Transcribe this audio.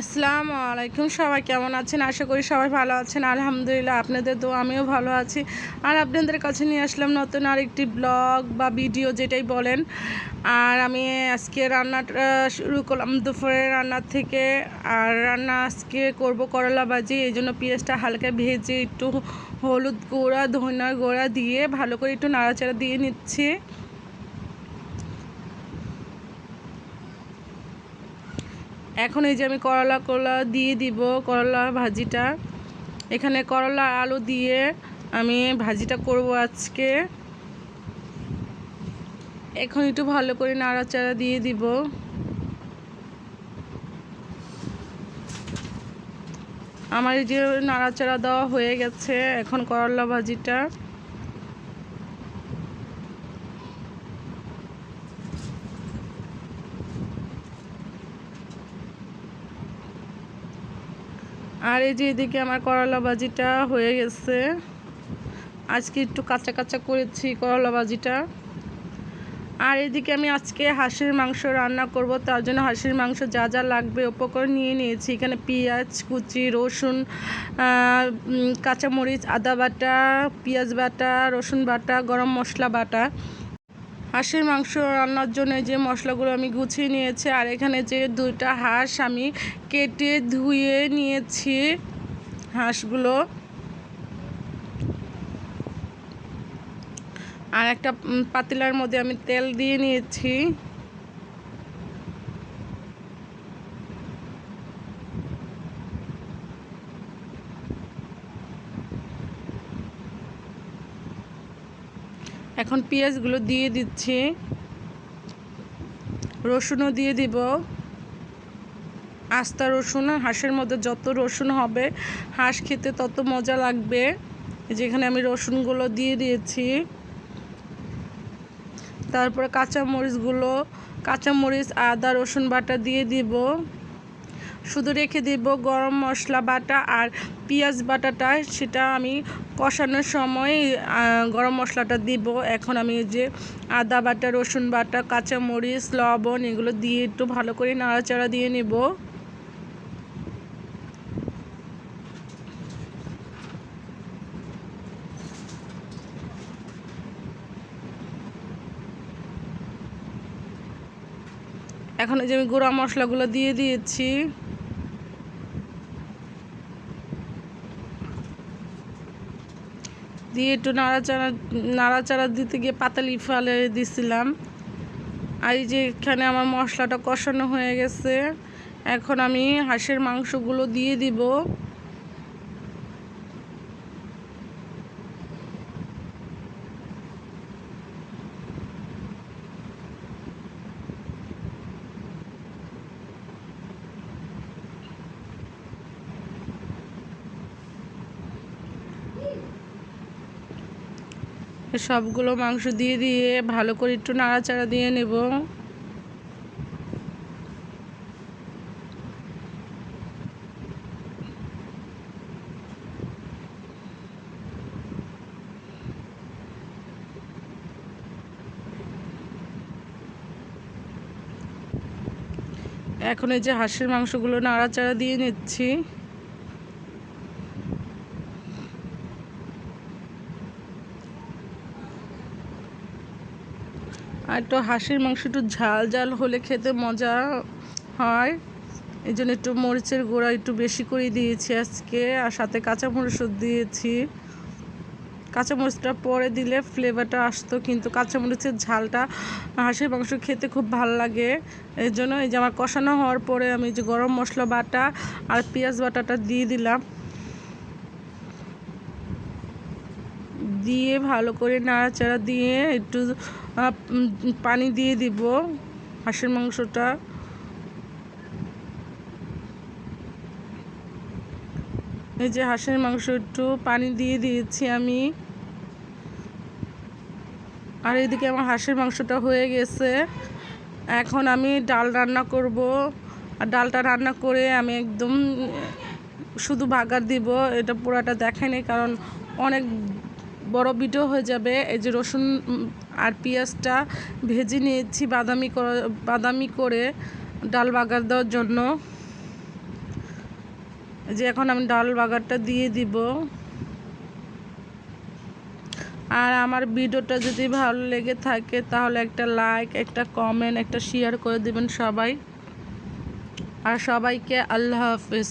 আসসালামু আলাইকুম। সবাই কেমন আছেন? আশা করি সবাই ভালো আছেন। আলহামদুলিল্লাহ, আপনাদের দোয়া আমিও ভালো আছি। আর আপনাদের কাছে নিয়ে আসলাম নতুন আরেকটি ব্লগ বা ভিডিও, যেটাই বলেন। আর আমি আজকে রান্নাটা শুরু করলাম দুপুরের রান্নার থেকে। আর রান্না আজকে করব করলা ভাজি। এই জন্য পেঁয়াজটা হালকা ভেজে একটু হলুদ গুঁড়া, ধনিয়া গুঁড়া দিয়ে ভালো করে একটু নাড়াচাড়া দিয়ে নিচ্ছি। এখন এই যে আমি করলা দিয়ে দিব, করলা ভাজিটা। এখানে করলা আলু দিয়ে আমি ভাজিটা করব আজকে। এখন একটু ভালো করে নাড়াচাড়া দিয়ে দিব। আমার এই যে নাড়াচাড়া দেওয়া হয়ে গেছে। এখন করলা ভাজিটা আর এই যে এদিকে আমার করলা ভাজিটা হয়ে গেছে। আজকে একটু কাঁচা কাঁচা করেছি করলা ভাজিটা। আর এদিকে আমি আজকে হাঁসের মাংস রান্না করব। তার জন্য হাঁসের মাংস যা যা লাগবে উপকরণ নিয়ে নিয়েছি। এখানে পেঁয়াজ কুচি, রসুন, কাঁচামরিচ, আদা বাটা, পেঁয়াজ বাটা, রসুন বাটা, গরম মশলা বাটা। হাঁসের মাংস রান্নার জন্য যে মশলাগুলো আমি গুছিয়ে নিয়েছি। আর এখানে যে দুইটা হাঁস আমি কেটে ধুয়ে নিয়েছি হাঁসগুলো। আর একটা পাতিলার মধ্যে আমি তেল দিয়ে নিয়েছি। এখন পেঁয়াজগুলো দিয়ে দিচ্ছি, রসুনও দিয়ে দিব। আস্তা রসুন, হাঁসের মধ্যে যত রসুন হবে হাঁস খেতে তত মজা লাগবে। যেখানে আমি রসুনগুলো দিয়ে দিয়েছি। তারপরে কাঁচামরিচ, আদা, রসুন বাটা দিয়ে দিব। শুধু রেখে দিব গরম মশলা বাটা আর পেঁয়াজ বাটাটা, সেটা আমি কষানোর সময় গরম মশলাটা দিব। এখন আমি যে আদা বাটা, রসুন বাটা, কাঁচামরিচ, লবণ এগুলো দিয়ে একটু ভালো করে নাড়াচাড়া দিয়ে নেব। এখন এই যে আমি গুঁড়া মশলাগুলো দিয়ে দিয়েছি। দিয়ে একটু নাড়াচাড়া দিতে গিয়ে পাতালি ফেলে দিছিলাম। আর এই যে এখানে আমার মশলাটা কষানো হয়ে গেছে। এখন আমি হাঁসের মাংসগুলো দিয়ে দিব। সবগুলো মাংস দিয়ে ভালো করে একটু নাড়াচাড়া দিয়ে নেব। এখন এই যে হাঁসের মাংসগুলো নাড়াচাড়া দিয়ে নিচ্ছি। আর একটু হাঁসের মাংস একটু ঝাল ঝাল হলে খেতে মজা হয়। এই জন্য একটু মরিচের গুঁড়া একটু বেশি করে দিয়েছি আজকে। আর সাথে কাঁচামরিচও দিয়েছি। কাঁচামরিচটা পরে দিলে ফ্লেভারটা আসতো, কিন্তু কাঁচামরিচের ঝালটা হাঁসের মাংস খেতে খুব ভালো লাগে। এই জন্য এই যে আমার কষানো হওয়ার পরে আমি যে গরম মশলা বাটা আর পেঁয়াজ বাটাটা দিয়ে দিলাম। দিয়ে ভালো করে নাড়াচাড়া দিয়ে একটু পানি দিয়ে দিব হাঁসের মাংসটা। এই যে হাঁসের মাংস একটু পানি দিয়ে দিয়েছি আমি। আর এদিকে আমার হাঁসের মাংসটা হয়ে গেছে। এখন আমি ডাল রান্না করব। আর ডালটা রান্না করে আমি একদম শুধু বাগার দিব। এটা পুরাটা দেখাই নেই, কারণ অনেক বড় ভিডিও হয়ে যাবে। এই যে রসুন আর পেঁয়াজটা ভেজে নিয়েছি বাদামি করে ডাল বাগার দেওয়ার জন্য। যে এখন আমি ডাল বাগারটা দিয়ে দিব। আর আমার ভিডিওটা যদি ভালো লেগে থাকে তাহলে একটা লাইক, একটা কমেন্ট, একটা শেয়ার করে দিবেন সবাই। আর সবাইকে আল্লাহ হাফেজ।